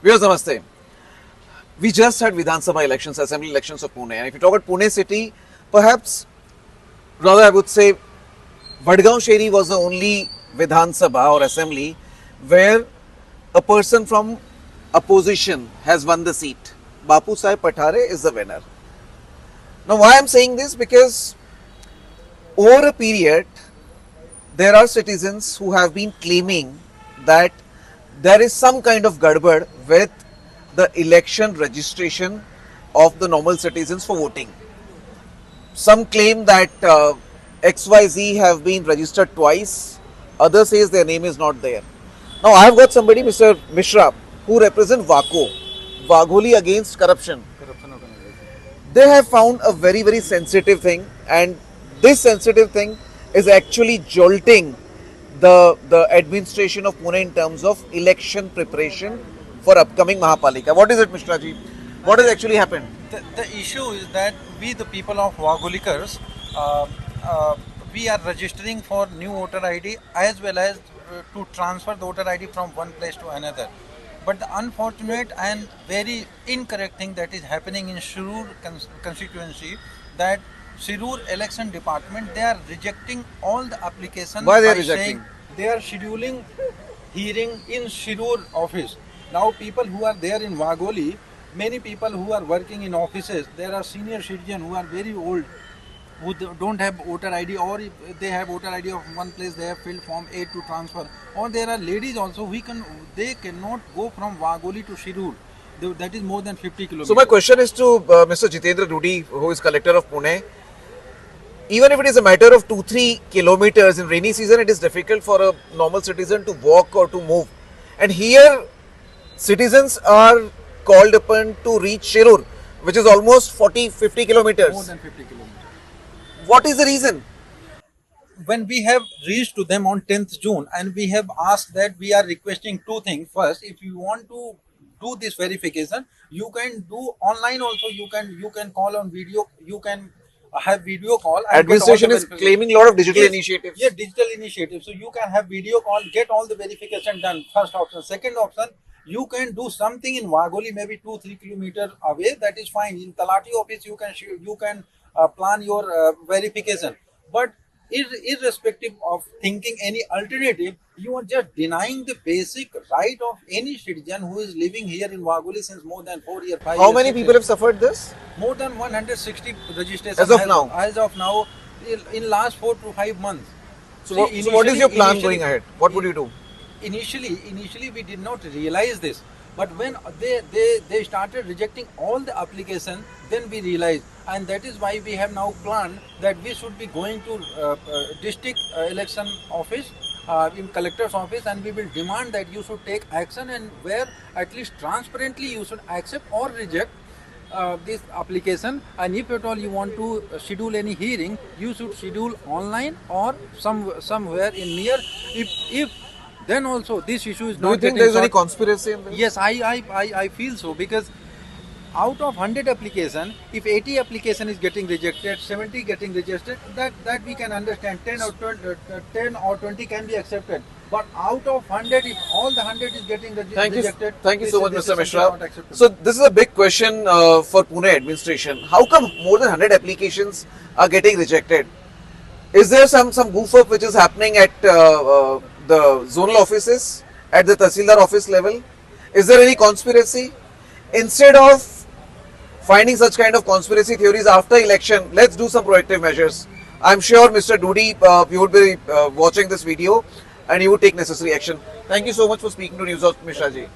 Viewers, namaste. We just had Vidhan Sabha elections, assembly elections of Pune. And if you talk about Pune city, perhaps, rather I would say, Vadgaon Sheri was the only Vidhan Sabha or assembly where a person from opposition has won the seat. Bapu Sahib Pathare is the winner. Now, why I am saying this? Because over a period, there are citizens who have been claiming that there is some kind of gadbad with the election registration of the normal citizens for voting. Some claim that XYZ have been registered twice, others says their name is not there. Now I have got somebody, Mr. Mishra, who represent WACO, Wagholi Against Corruption. They have found a very sensitive thing, and this sensitive thing is actually jolting the administration of Pune in terms of election preparation for upcoming Mahapalika. What is it, Mishra ji? What has actually happened? The issue is that we, the people of Wagholikars, we are registering for new voter ID as well as to transfer the voter ID from one place to another. But the unfortunate and very incorrect thing that is happening in Shirur constituency, that Shirur election department, they are rejecting all the applications. Why they are by rejecting? saying they are scheduling hearing in Shirur office. Now people who are there in Wagholi, many people who are working in offices, there are senior citizens who are very old, who don't have voter ID, or if they have voter ID of one place, they have filled form 8 to transfer. Or there are ladies also, they cannot go from Wagholi to Shirur. That is more than 50 kilometers. So my question is to Mr. Jitendra Dudi, who is collector of Pune. Even if it is a matter of 2-3 kilometers in rainy season, it is difficult for a normal citizen to walk or to move. And here, citizens are called upon to reach Shirur, which is almost 40-50 kilometers. More than 50 kilometers. What is the reason? When we have reached to them on 10th June and we have asked that we are requesting two things. First, if you want to do this verification, you can do online also. You can call on video. You can have video call. And Administration is claiming a lot of digital initiatives. Yeah, digital initiatives. So you can have video call, get all the verification done. First option. Second option, you can do something in Wagholi, maybe 2-3 kilometers away. That is fine. In Talati office, you can plan your verification. But irrespective of thinking any alternative, you are just denying the basic right of any citizen who is living here in Wagholi since more than 4 years, 5 years. How many people have suffered this? More than 160 registrations As of now? As of now, in last 4 to 5 months. So what is your plan going ahead? What would you do? Initially we did not realize this, but when they started rejecting all the applications, then we realized, and that is why we have now planned that we should be going to district election office, in collector's office, and we will demand that you should take action, and where at least transparently you should accept or reject this application. And if at all you want to schedule any hearing, you should schedule online or somewhere in near. If then also this issue is not. Do you think there is any conspiracy in this? Yes, I feel so, because out of 100 application, if 80 application is getting rejected, 70 getting rejected, that we can understand. 10 or 20 can be accepted. But out of 100, if all the 100 is getting rejected, thank you so much, this Mr. is Mishra. not acceptable. So this is a big question for Pune administration. How come more than 100 applications are getting rejected? Is there some goof up which is happening at the zonal offices, at the Tahsildar office level? Is there any conspiracy? Instead of finding such kind of conspiracy theories after election, let's do some proactive measures. I'm sure Mr. Dudi, you would be watching this video and you would take necessary action. Thank you so much for speaking to News of Mishra ji.